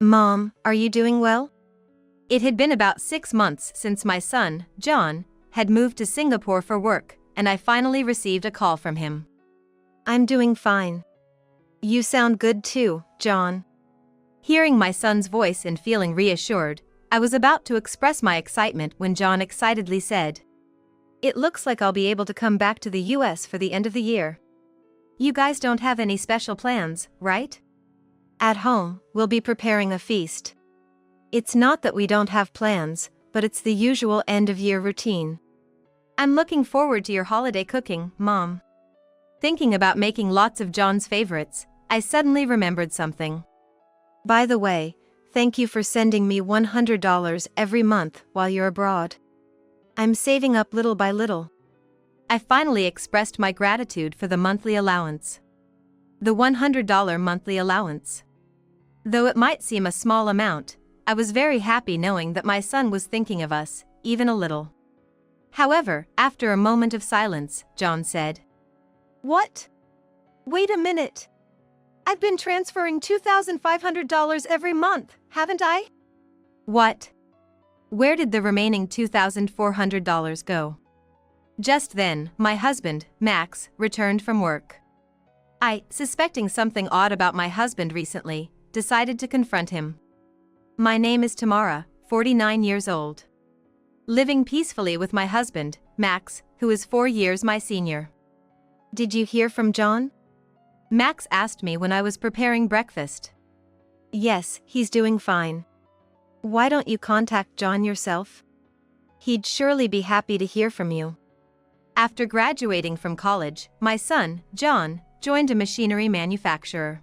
Mom, are you doing well? It had been about 6 months since my son, John, had moved to Singapore for work, and I finally received a call from him. I'm doing fine. You sound good too, John. Hearing my son's voice and feeling reassured, I was about to express my excitement when John excitedly said, "It looks like I'll be able to come back to the US for the end of the year. "You guys don't have any special plans, right?" At home, we'll be preparing a feast. It's not that we don't have plans, but it's the usual end-of-year routine." "I'm looking forward to your holiday cooking, Mom." Thinking about making lots of John's favorites, I suddenly remembered something. By the way, thank you for sending me $100 every month while you're abroad. I'm saving up little by little. I finally expressed my gratitude for the monthly allowance. The $100 monthly allowance. Though it might seem a small amount, I was very happy knowing that my son was thinking of us, even a little. However, after a moment of silence, John said, "What? Wait a minute. I've been transferring $2,500 every month, haven't I?" "What? Where did the remaining $2,400 go?" Just then, my husband, Max, returned from work. I, suspecting something odd about my husband recently, decided to confront him. My name is Tamara, 49 years old. Living peacefully with my husband, Max, who is 4 years my senior. "Did you hear from John?" Max asked me when I was preparing breakfast. "Yes, he's doing fine. Why don't you contact John yourself? He'd surely be happy to hear from you." After graduating from college, my son, John, joined a machinery manufacturer.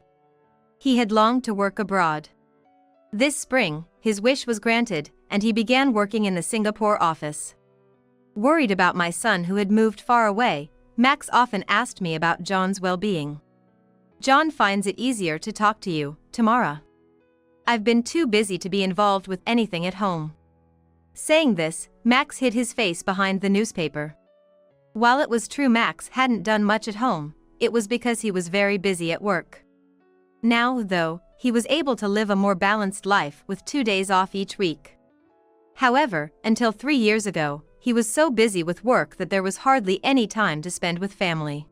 He had longed to work abroad. This spring, his wish was granted, and he began working in the Singapore office. Worried about my son who had moved far away, Max often asked me about John's well-being. "John finds it easier to talk to you, Tamara. I've been too busy to be involved with anything at home." Saying this, Max hid his face behind the newspaper. While it was true Max hadn't done much at home, it was because he was very busy at work. Now, though, he was able to live a more balanced life with 2 days off each week. However, until 3 years ago, he was so busy with work that there was hardly any time to spend with family.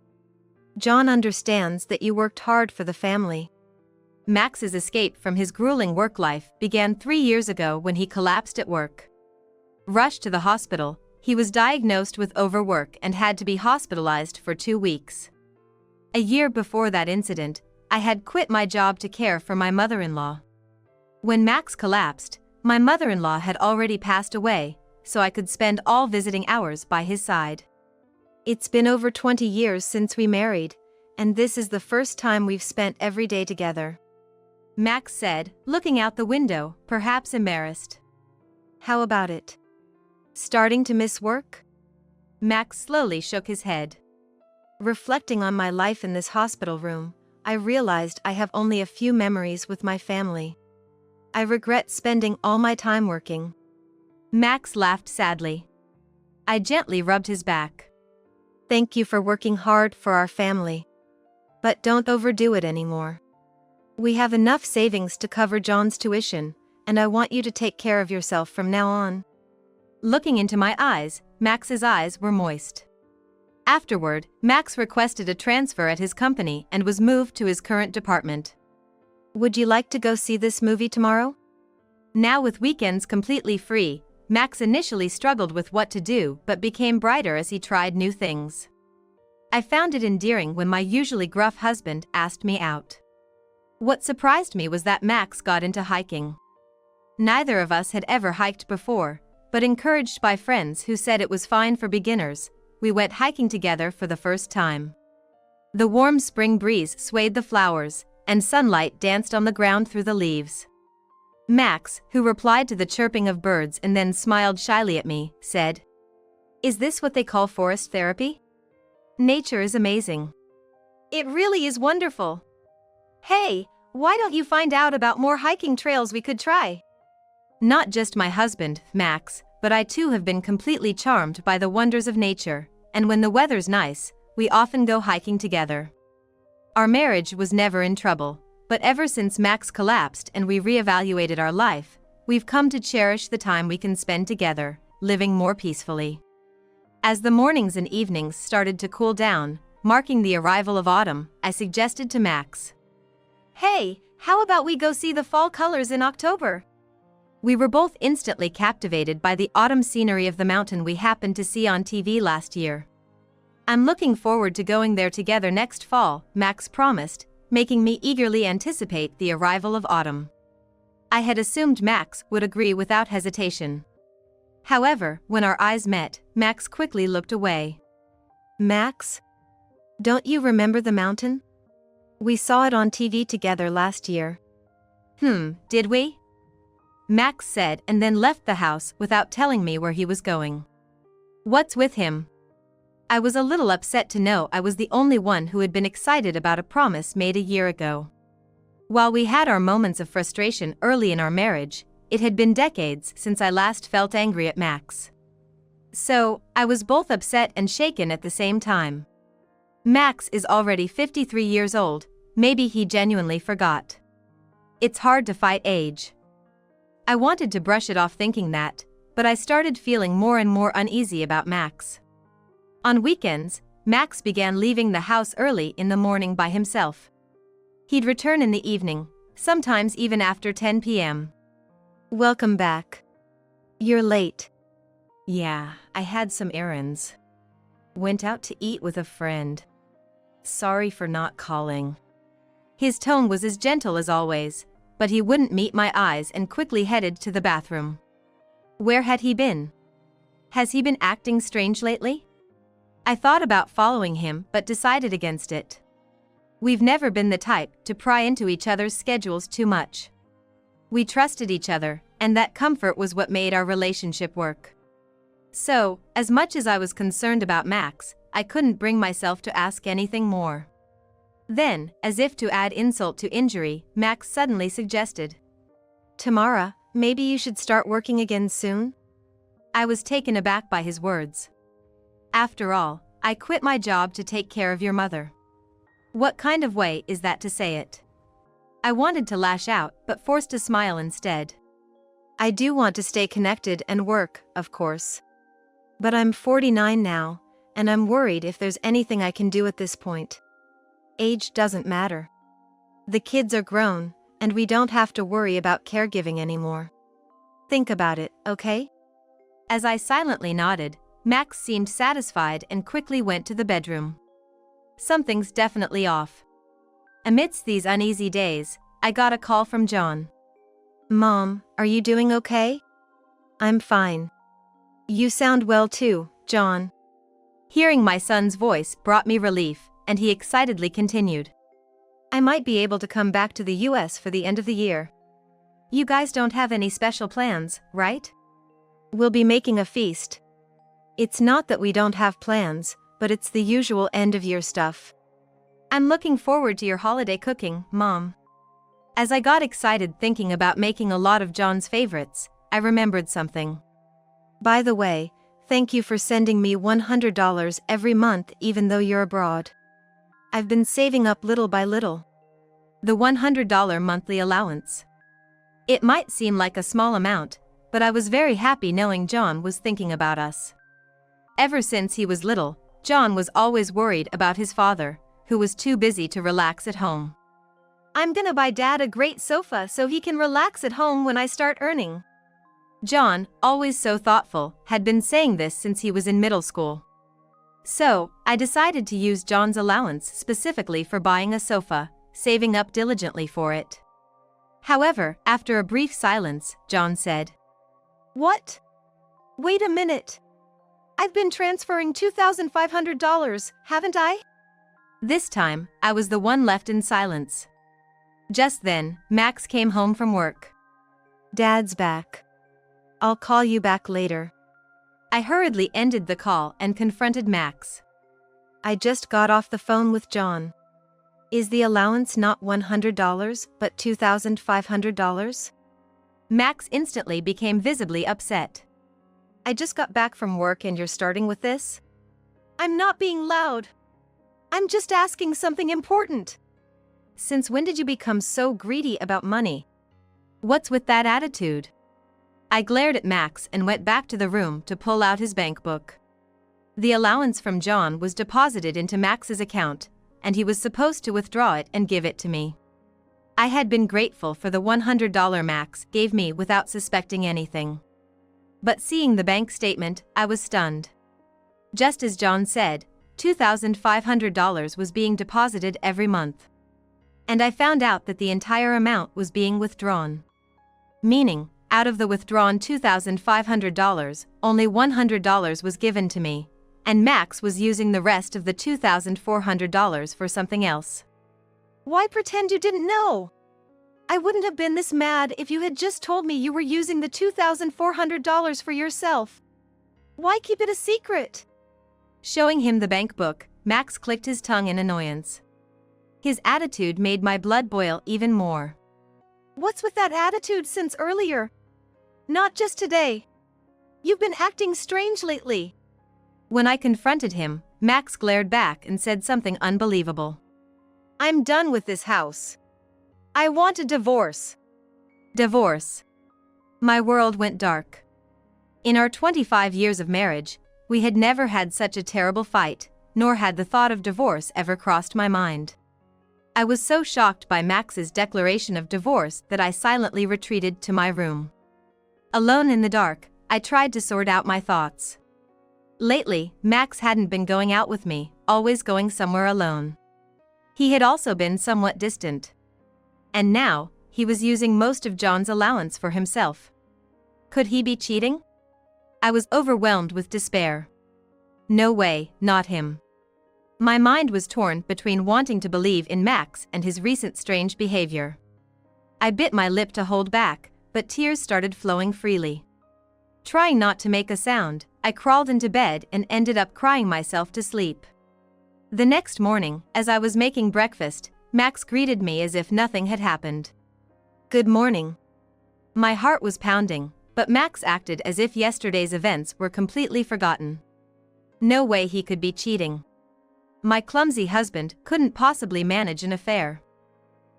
"John understands that you worked hard for the family." Max's escape from his grueling work life began 3 years ago when he collapsed at work. Rushed to the hospital, he was diagnosed with overwork and had to be hospitalized for 2 weeks. A year before that incident, I had quit my job to care for my mother-in-law. When Max collapsed, my mother-in-law had already passed away, so I could spend all visiting hours by his side. "It's been over 20 years since we married, and this is the first time we've spent every day together," Max said, looking out the window, perhaps embarrassed. "How about it? Starting to miss work?" Max slowly shook his head. "Reflecting on my life in this hospital room, I realized I have only a few memories with my family. I regret spending all my time working." Max laughed sadly. I gently rubbed his back. "Thank you for working hard for our family. But don't overdo it anymore. We have enough savings to cover John's tuition, and I want you to take care of yourself from now on." Looking into my eyes, Max's eyes were moist. Afterward, Max requested a transfer at his company and was moved to his current department. "Would you like to go see this movie tomorrow?" Now with weekends completely free, Max initially struggled with what to do but became brighter as he tried new things. I found it endearing when my usually gruff husband asked me out. What surprised me was that Max got into hiking. Neither of us had ever hiked before, but encouraged by friends who said it was fine for beginners, we went hiking together for the first time. The warm spring breeze swayed the flowers, and sunlight danced on the ground through the leaves. Max, who replied to the chirping of birds and then smiled shyly at me, said, "Is this what they call forest therapy? Nature is amazing. It really is wonderful. Hey, why don't you find out about more hiking trails we could try?" Not just my husband, Max, but I too have been completely charmed by the wonders of nature, and when the weather's nice, we often go hiking together. Our marriage was never in trouble, But ever since Max collapsed and we reevaluated our life, we've come to cherish the time we can spend together, living more peacefully. As the mornings and evenings started to cool down, marking the arrival of autumn, I suggested to Max, "Hey, how about we go see the fall colors in October?" We were both instantly captivated by the autumn scenery of the mountain we happened to see on TV last year. "I'm looking forward to going there together next fall," Max promised, making me eagerly anticipate the arrival of autumn. I had assumed Max would agree without hesitation. However, when our eyes met, Max quickly looked away. "Max? Don't you remember the mountain? We saw it on TV together last year." Did we?" Max said and then left the house without telling me where he was going. What's with him? I was a little upset to know I was the only one who had been excited about a promise made a year ago. While we had our moments of frustration early in our marriage, it had been decades since I last felt angry at Max. So, I was both upset and shaken at the same time. Max is already 53 years old, maybe he genuinely forgot. It's hard to fight age. I wanted to brush it off thinking that, but I started feeling more and more uneasy about Max. On weekends, Max began leaving the house early in the morning by himself. He'd return in the evening, sometimes even after 10 p.m. "Welcome back. You're late." "Yeah, I had some errands. Went out to eat with a friend. Sorry for not calling." His tone was as gentle as always, but he wouldn't meet my eyes and quickly headed to the bathroom. Where had he been? Has he been acting strange lately? I thought about following him but decided against it. We've never been the type to pry into each other's schedules too much. We trusted each other, and that comfort was what made our relationship work. So, as much as I was concerned about Max, I couldn't bring myself to ask anything more. Then, as if to add insult to injury, Max suddenly suggested, "Tamara, maybe you should start working again soon?" I was taken aback by his words. After all, I quit my job to take care of your mother. What kind of way is that to say it? I wanted to lash out, but forced a smile instead. "I do want to stay connected and work, of course. But I'm 49 now, and I'm worried if there's anything I can do at this point. Age doesn't matter. The kids are grown, and we don't have to worry about caregiving anymore. Think about it, okay?" As I silently nodded, Max seemed satisfied and quickly went to the bedroom. Something's definitely off. Amidst these uneasy days, I got a call from John. "Mom, are you doing okay?" "I'm fine. You sound well too, John." Hearing my son's voice brought me relief, and he excitedly continued. "I might be able to come back to the US for the end of the year." "You guys don't have any special plans, right?" "We'll be making a feast. It's not that we don't have plans, but it's the usual end-of-year stuff." "I'm looking forward to your holiday cooking, Mom." As I got excited thinking about making a lot of John's favorites, I remembered something. "By the way, thank you for sending me $100 every month even though you're abroad. I've been saving up little by little." The $100 monthly allowance. It might seem like a small amount, but I was very happy knowing John was thinking about us. Ever since he was little, John was always worried about his father, who was too busy to relax at home. "I'm gonna buy Dad a great sofa so he can relax at home when I start earning." John, always so thoughtful, had been saying this since he was in middle school. So, I decided to use John's allowance specifically for buying a sofa, saving up diligently for it. However, after a brief silence, John said, "What? Wait a minute. I've been transferring $2,500, haven't I?" This time, I was the one left in silence. Just then, Max came home from work. "Dad's back. I'll call you back later." I hurriedly ended the call and confronted Max. "I just got off the phone with John. Is the allowance not $100 but $2,500? Max instantly became visibly upset. "I just got back from work and you're starting with this?" "I'm not being loud. I'm just asking something important." since when did you become so greedy about money? What's with that attitude? I glared at Max and went back to the room to pull out his bank book. The allowance from John was deposited into Max's account, and he was supposed to withdraw it and give it to me. I had been grateful for the $100 Max gave me without suspecting anything. But seeing the bank statement, I was stunned. Just as John said, $2,500 was being deposited every month. And I found out that the entire amount was being withdrawn. Meaning, out of the withdrawn $2,500, only $100 was given to me, and Max was using the rest of the $2,400 for something else. Why pretend you didn't know? I wouldn't have been this mad if you had just told me you were using the $2,400 for yourself. Why keep it a secret? Showing him the bank book, Max clicked his tongue in annoyance. His attitude made my blood boil even more. What's with that attitude since earlier? Not just today. You've been acting strange lately. When I confronted him, Max glared back and said something unbelievable. I'm done with this house. I want a divorce. Divorce. My world went dark. In our 25 years of marriage, we had never had such a terrible fight, nor had the thought of divorce ever crossed my mind. I was so shocked by Max's declaration of divorce that I silently retreated to my room. Alone in the dark, I tried to sort out my thoughts. Lately, Max hadn't been going out with me, always going somewhere alone. He had also been somewhat distant. And now, he was using most of John's allowance for himself. Could he be cheating? I was overwhelmed with despair. No way, not him. My mind was torn between wanting to believe in Max and his recent strange behavior. I bit my lip to hold back, but tears started flowing freely. Trying not to make a sound, I crawled into bed and ended up crying myself to sleep. The next morning, as I was making breakfast, Max greeted me as if nothing had happened. Good morning. My heart was pounding, but Max acted as if yesterday's events were completely forgotten. No way he could be cheating. My clumsy husband couldn't possibly manage an affair.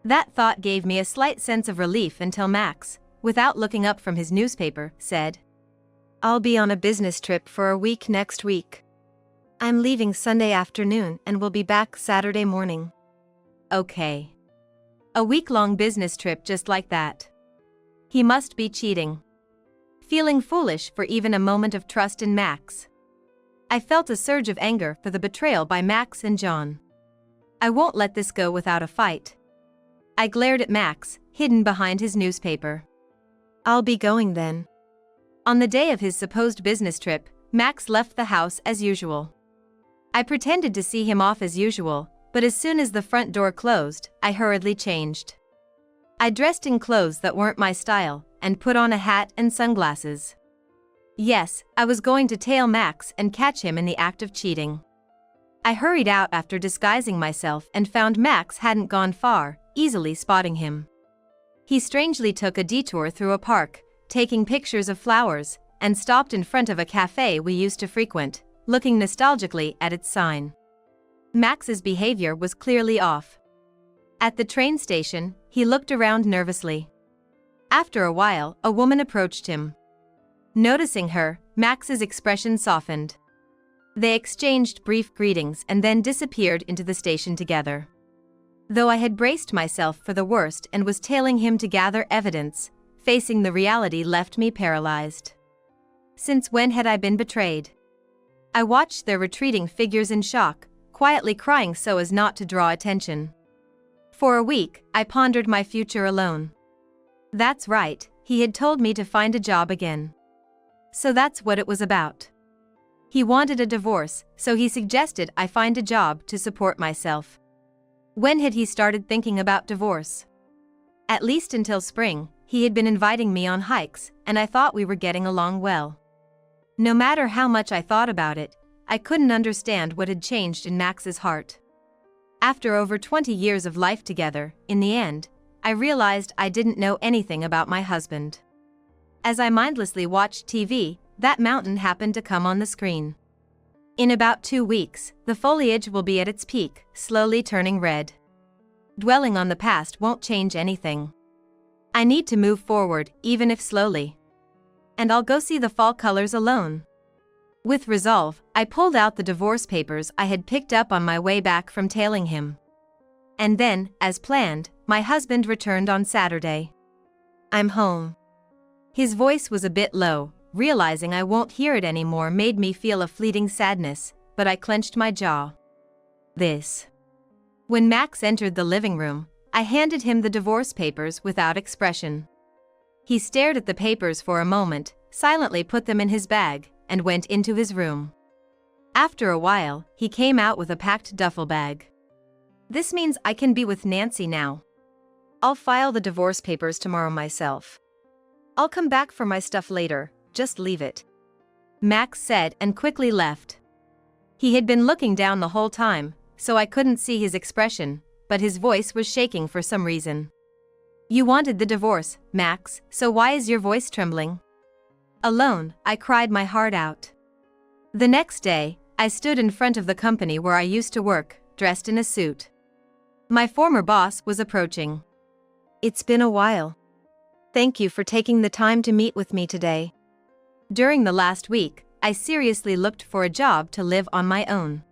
That thought gave me a slight sense of relief until Max, without looking up from his newspaper, said, I'll be on a business trip for a week next week. I'm leaving Sunday afternoon and will be back Saturday morning. Okay. A week-long business trip just like that. He must be cheating. Feeling foolish for even a moment of trust in Max, I felt a surge of anger for the betrayal by Max and John. I won't let this go without a fight. I glared at Max, hidden behind his newspaper. I'll be going then. On the day of his supposed business trip, Max left the house as usual. I pretended to see him off as usual, but as soon as the front door closed, I hurriedly changed. I dressed in clothes that weren't my style, and put on a hat and sunglasses. Yes, I was going to tail Max and catch him in the act of cheating. I hurried out after disguising myself and found Max hadn't gone far, easily spotting him. He strangely took a detour through a park, taking pictures of flowers, and stopped in front of a cafe we used to frequent, looking nostalgically at its sign. Max's behavior was clearly off. At the train station, he looked around nervously. After a while, a woman approached him. Noticing her, Max's expression softened. They exchanged brief greetings and then disappeared into the station together. Though I had braced myself for the worst and was tailing him to gather evidence, facing the reality left me paralyzed. Since when had I been betrayed? I watched their retreating figures in shock, quietly crying so as not to draw attention. For a week, I pondered my future alone. That's right, he had told me to find a job again. So that's what it was about. He wanted a divorce, so he suggested I find a job to support myself. When had he started thinking about divorce? At least until spring, he had been inviting me on hikes, and I thought we were getting along well. No matter how much I thought about it, I couldn't understand what had changed in Max's heart. After over 20 years of life together, in the end, I realized I didn't know anything about my husband. As I mindlessly watched TV, that mountain happened to come on the screen. In about 2 weeks, the foliage will be at its peak, slowly turning red. dwelling on the past won't change anything. I need to move forward, even if slowly. And I'll go see the fall colors alone. With resolve, I pulled out the divorce papers I had picked up on my way back from tailing him. And then, as planned, my husband returned on Saturday. I'm home. His voice was a bit low. Realizing I won't hear it anymore made me feel a fleeting sadness, but I clenched my jaw. When Max entered the living room, I handed him the divorce papers without expression. He stared at the papers for a moment, silently put them in his bag, and went into his room. After a while, he came out with a packed duffel bag. This means I can be with Nancy now. I'll file the divorce papers tomorrow myself. I'll come back for my stuff later, just leave it. Max said and quickly left. He had been looking down the whole time, so I couldn't see his expression, but his voice was shaking for some reason. You wanted the divorce, Max, so why is your voice trembling? Alone, I cried my heart out. The next day, I stood in front of the company where I used to work, dressed in a suit. My former boss was approaching. It's been a while. Thank you for taking the time to meet with me today. During the last week, I seriously looked for a job to live on my own.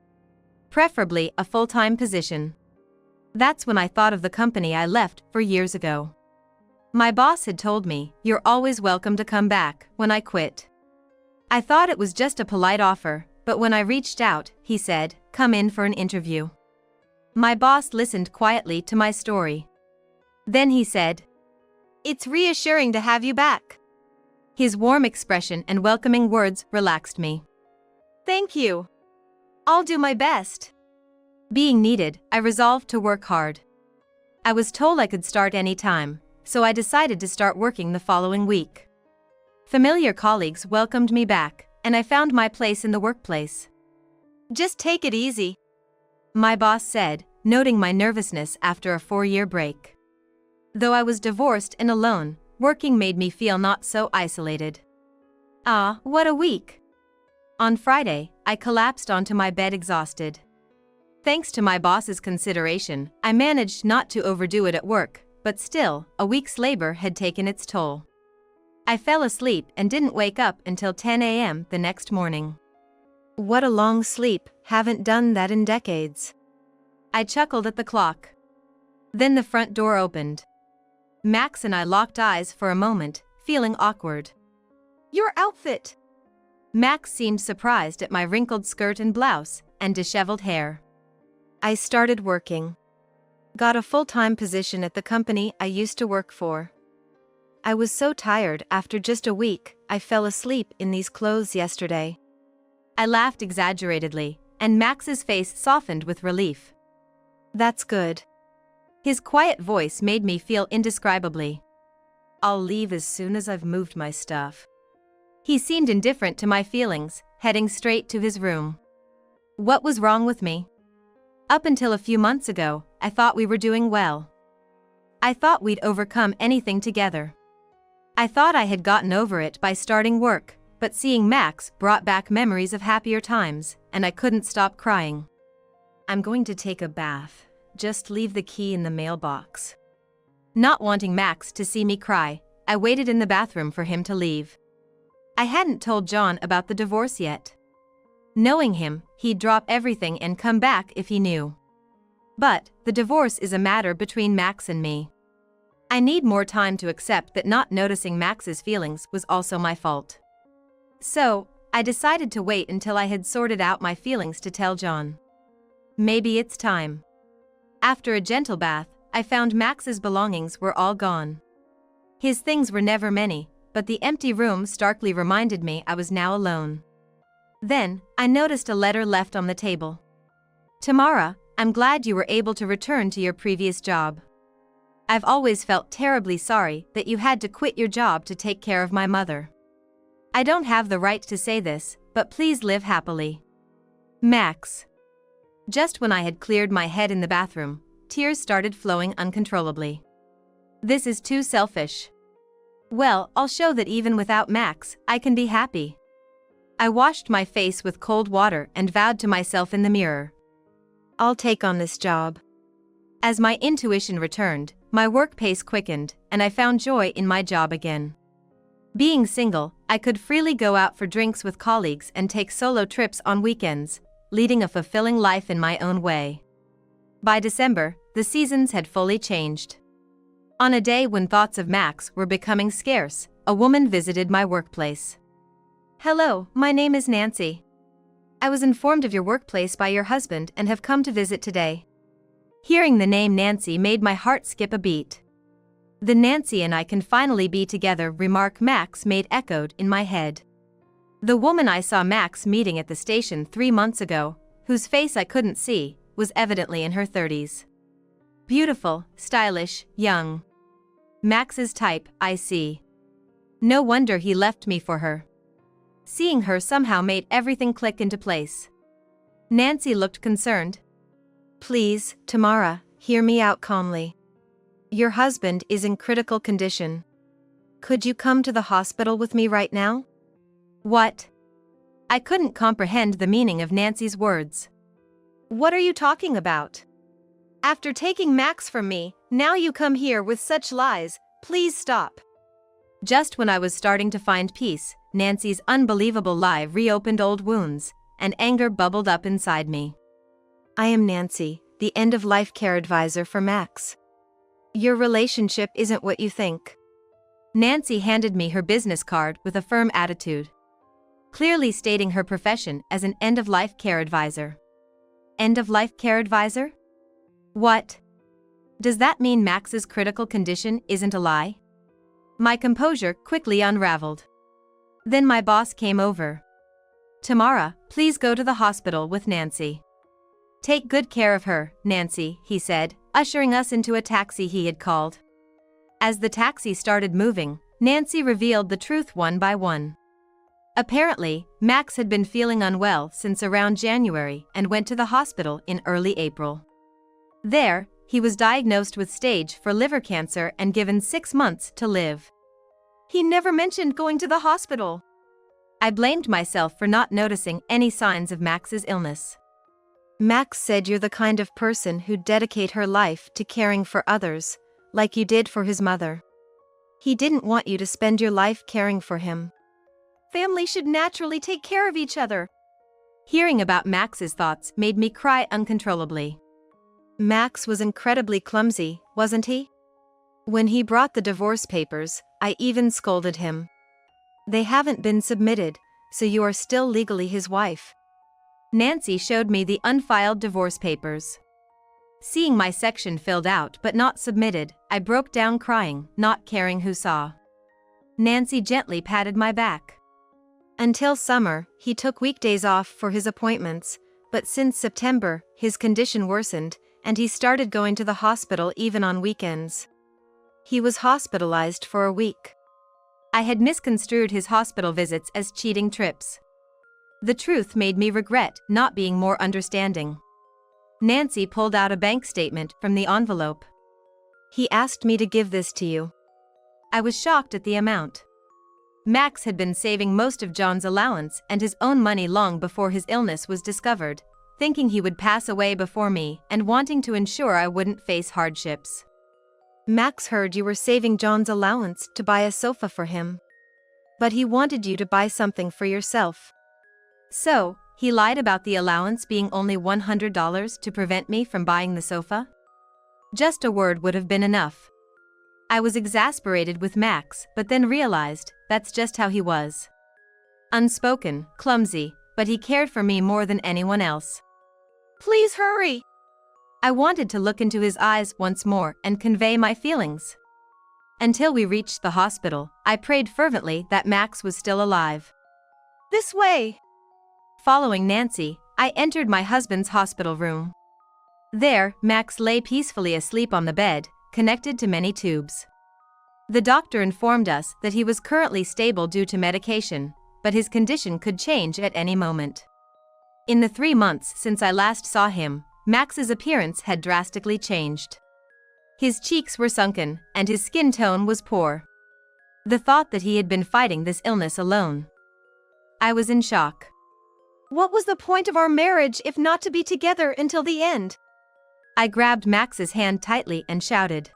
Preferably a full-time position. That's when I thought of the company I left 4 years ago. My boss had told me, "You're always welcome to come back," when I quit. I thought it was just a polite offer, but when I reached out, he said, "Come in for an interview." My boss listened quietly to my story. Then he said, "It's reassuring to have you back." His warm expression and welcoming words relaxed me. Thank you. I'll do my best. Being needed, I resolved to work hard. I was told I could start any time, so I decided to start working the following week. Familiar colleagues welcomed me back, and I found my place in the workplace. Just take it easy, my boss said, noting my nervousness after a 4-year break. Though I was divorced and alone, working made me feel not so isolated. Ah, what a week! On Friday, I collapsed onto my bed exhausted. Thanks to my boss's consideration, I managed not to overdo it at work, but still, a week's labor had taken its toll. I fell asleep and didn't wake up until 10 a.m. the next morning. What a long sleep, haven't done that in decades. I chuckled at the clock. Then the front door opened. Max and I locked eyes for a moment, feeling awkward. Your outfit! Max seemed surprised at my wrinkled skirt and blouse, and disheveled hair. I started working. Got a full-time position at the company I used to work for. I was so tired after just a week, I fell asleep in these clothes yesterday. I laughed exaggeratedly, and Max's face softened with relief. That's good. His quiet voice made me feel indescribably. I'll leave as soon as I've moved my stuff. He seemed indifferent to my feelings, heading straight to his room. What was wrong with me? Up until a few months ago, I thought we were doing well. I thought we'd overcome anything together. I thought I had gotten over it by starting work, but seeing Max brought back memories of happier times, and I couldn't stop crying. I'm going to take a bath. Just leave the key in the mailbox. Not wanting Max to see me cry, I waited in the bathroom for him to leave. I hadn't told John about the divorce yet. Knowing him, he'd drop everything and come back if he knew. But, the divorce is a matter between Max and me. I need more time to accept that not noticing Max's feelings was also my fault. So, I decided to wait until I had sorted out my feelings to tell John. Maybe it's time. After a gentle bath, I found Max's belongings were all gone. His things were never many, but the empty room starkly reminded me I was now alone. Then, I noticed a letter left on the table. "Tamara, I'm glad you were able to return to your previous job. I've always felt terribly sorry that you had to quit your job to take care of my mother. I don't have the right to say this, but please live happily. Max." Just when I had cleared my head in the bathroom, tears started flowing uncontrollably. This is too selfish. Well, I'll show that even without Max, I can be happy. I washed my face with cold water and vowed to myself in the mirror. I'll take on this job. As my intuition returned, my work pace quickened, and I found joy in my job again. Being single, I could freely go out for drinks with colleagues and take solo trips on weekends, leading a fulfilling life in my own way. By December, the seasons had fully changed. On a day when thoughts of Max were becoming scarce, a woman visited my workplace. "Hello, my name is Nancy. I was informed of your workplace by your husband and have come to visit today." Hearing the name Nancy made my heart skip a beat. "The Nancy and I can finally be together," remark Max made echoed in my head. The woman I saw Max meeting at the station 3 months ago, whose face I couldn't see, was evidently in her 30s. Beautiful, stylish, young. Max's type, I see. No wonder he left me for her. Seeing her somehow made everything click into place. Nancy looked concerned. "Please, Tamara, hear me out calmly. Your husband is in critical condition. Could you come to the hospital with me right now?" "What?" I couldn't comprehend the meaning of Nancy's words. "What are you talking about? After taking Max from me, now you come here with such lies. Please stop." Just when I was starting to find peace, Nancy's unbelievable lie reopened old wounds, and anger bubbled up inside me. "I am Nancy, the end-of-life care advisor for Max. Your relationship isn't what you think." Nancy handed me her business card with a firm attitude, clearly stating her profession as an end-of-life care advisor. End-of-life care advisor? What? Does that mean Max's critical condition isn't a lie? My composure quickly unraveled. Then my boss came over. "Tamara, please go to the hospital with Nancy. Take good care of her, Nancy," he said, ushering us into a taxi he had called. As the taxi started moving, Nancy revealed the truth one by one. Apparently, Max had been feeling unwell since around January and went to the hospital in early April. There, he was diagnosed with stage 4 liver cancer and given 6 months to live. "He never mentioned going to the hospital." I blamed myself for not noticing any signs of Max's illness. "Max said you're the kind of person who'd dedicate her life to caring for others, like you did for his mother. He didn't want you to spend your life caring for him. Family should naturally take care of each other." Hearing about Max's thoughts made me cry uncontrollably. "Max was incredibly clumsy, wasn't he? When he brought the divorce papers, I even scolded him. They haven't been submitted, so you are still legally his wife." Nancy showed me the unfiled divorce papers. Seeing my section filled out but not submitted, I broke down crying, not caring who saw. Nancy gently patted my back. "Until summer, he took weekdays off for his appointments, but since September, his condition worsened, and he started going to the hospital even on weekends. He was hospitalized for a week." I had misconstrued his hospital visits as cheating trips. The truth made me regret not being more understanding. Nancy pulled out a bank statement from the envelope. "He asked me to give this to you." I was shocked at the amount. Max had been saving most of John's allowance and his own money long before his illness was discovered, thinking he would pass away before me and wanting to ensure I wouldn't face hardships. "Max heard you were saving John's allowance to buy a sofa for him. But he wanted you to buy something for yourself." "So, he lied about the allowance being only $100 to prevent me from buying the sofa?" Just a word would have been enough. I was exasperated with Max, but then realized that's just how he was. Unspoken, clumsy, but he cared for me more than anyone else. "Please hurry!" I wanted to look into his eyes once more and convey my feelings. Until we reached the hospital, I prayed fervently that Max was still alive. "This way!" Following Nancy, I entered my husband's hospital room. There, Max lay peacefully asleep on the bed, connected to many tubes. The doctor informed us that he was currently stable due to medication, but his condition could change at any moment. In the 3 months since I last saw him, Max's appearance had drastically changed. His cheeks were sunken, and his skin tone was poor. The thought that he had been fighting this illness alone. I was in shock. "What was the point of our marriage if not to be together until the end?" I grabbed Max's hand tightly and shouted.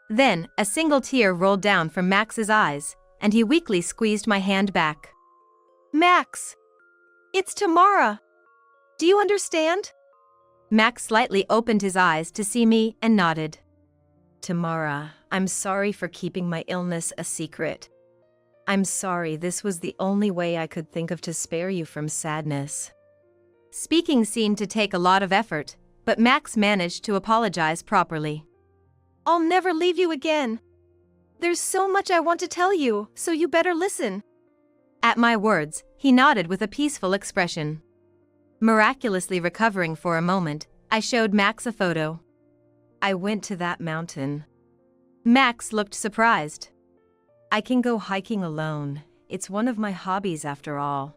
Then, a single tear rolled down from Max's eyes, and he weakly squeezed my hand back. Max! It's Tamara! Do you understand? Max slightly opened his eyes to see me and nodded. Tamara, I'm sorry for keeping my illness a secret. I'm sorry, this was the only way I could think of to spare you from sadness. Speaking seemed to take a lot of effort, but Max managed to apologize properly. I'll never leave you again. There's so much I want to tell you, so you better listen. At my words, he nodded with a peaceful expression. Miraculously recovering for a moment, I showed Max a photo. I went to that mountain. Max looked surprised. I can go hiking alone. It's one of my hobbies after all.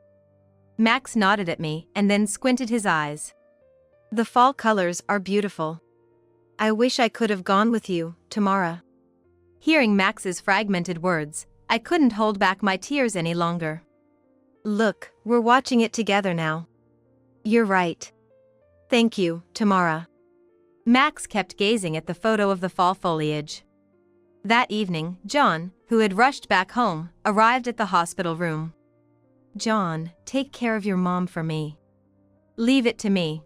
Max nodded at me and then squinted his eyes. The fall colors are beautiful. I wish I could have gone with you, Tamara. Hearing Max's fragmented words, I couldn't hold back my tears any longer. Look, we're watching it together now. You're right. Thank you, Tamara. Max kept gazing at the photo of the fall foliage. That evening, John, who had rushed back home, arrived at the hospital room. John, take care of your mom for me. Leave it to me.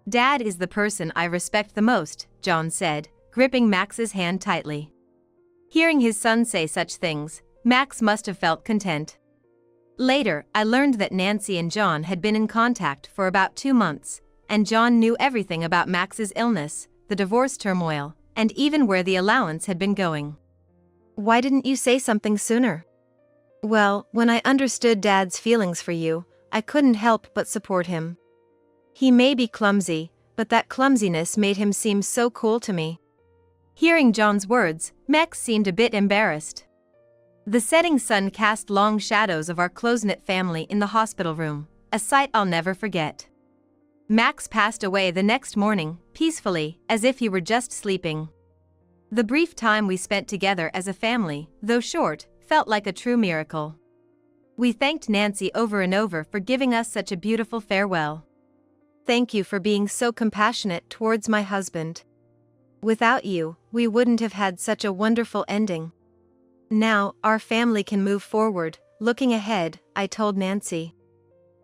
Dad is the person I respect the most, John said, gripping Max's hand tightly. Hearing his son say such things, Max must have felt content. Later, I learned that Nancy and John had been in contact for about 2 months, and John knew everything about Max's illness, the divorce turmoil, and even where the allowance had been going. Why didn't you say something sooner? Well, when I understood Dad's feelings for you, I couldn't help but support him. He may be clumsy, but that clumsiness made him seem so cool to me. Hearing John's words, Max seemed a bit embarrassed. The setting sun cast long shadows of our close-knit family in the hospital room, a sight I'll never forget. Max passed away the next morning, peacefully, as if he were just sleeping. The brief time we spent together as a family, though short, felt like a true miracle. We thanked Nancy over and over for giving us such a beautiful farewell. Thank you for being so compassionate towards my husband. Without you, we wouldn't have had such a wonderful ending. Now, our family can move forward, looking ahead, I told Nancy.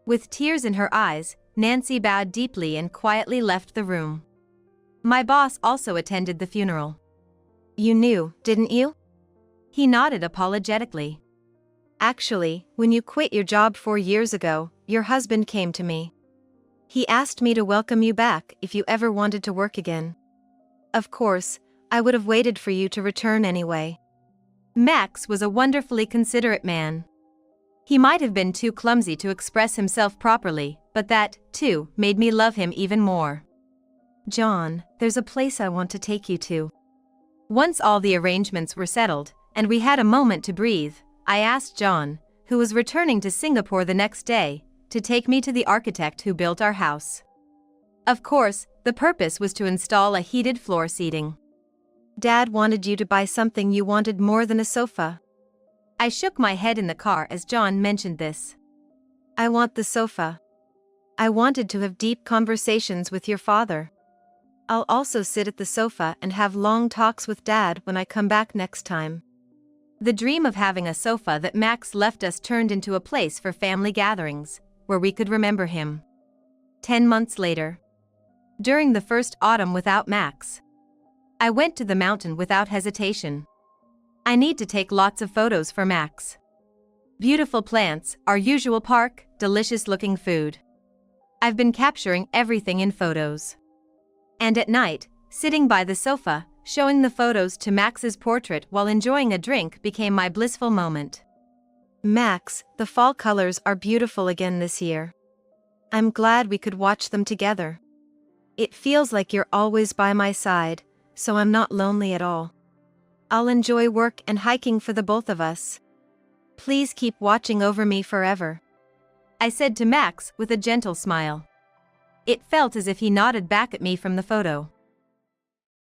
With tears in her eyes, Nancy bowed deeply and quietly left the room. My boss also attended the funeral. You knew, didn't you? He nodded apologetically. Actually, when you quit your job 4 years ago, your husband came to me. He asked me to welcome you back if you ever wanted to work again. Of course, I would have waited for you to return anyway. Max was a wonderfully considerate man. He might have been too clumsy to express himself properly, but that, too, made me love him even more. John, there's a place I want to take you to. Once all the arrangements were settled, and we had a moment to breathe, I asked John, who was returning to Singapore the next day, to take me to the architect who built our house. Of course, the purpose was to install a heated floor seating. Dad wanted you to buy something you wanted more than a sofa. I shook my head in the car as John mentioned this. I want the sofa. I wanted to have deep conversations with your father. I'll also sit at the sofa and have long talks with Dad when I come back next time. The dream of having a sofa that Max left us turned into a place for family gatherings, where we could remember him. 10 months later. During the first autumn without Max, I went to the mountain without hesitation. I need to take lots of photos for Max. Beautiful plants, our usual park, delicious-looking food. I've been capturing everything in photos. And at night, sitting by the sofa, showing the photos to Max's portrait while enjoying a drink became my blissful moment. Max, the fall colors are beautiful again this year. I'm glad we could watch them together. It feels like you're always by my side, so I'm not lonely at all. I'll enjoy work and hiking for the both of us. Please keep watching over me forever. I said to Max with a gentle smile. It felt as if he nodded back at me from the photo.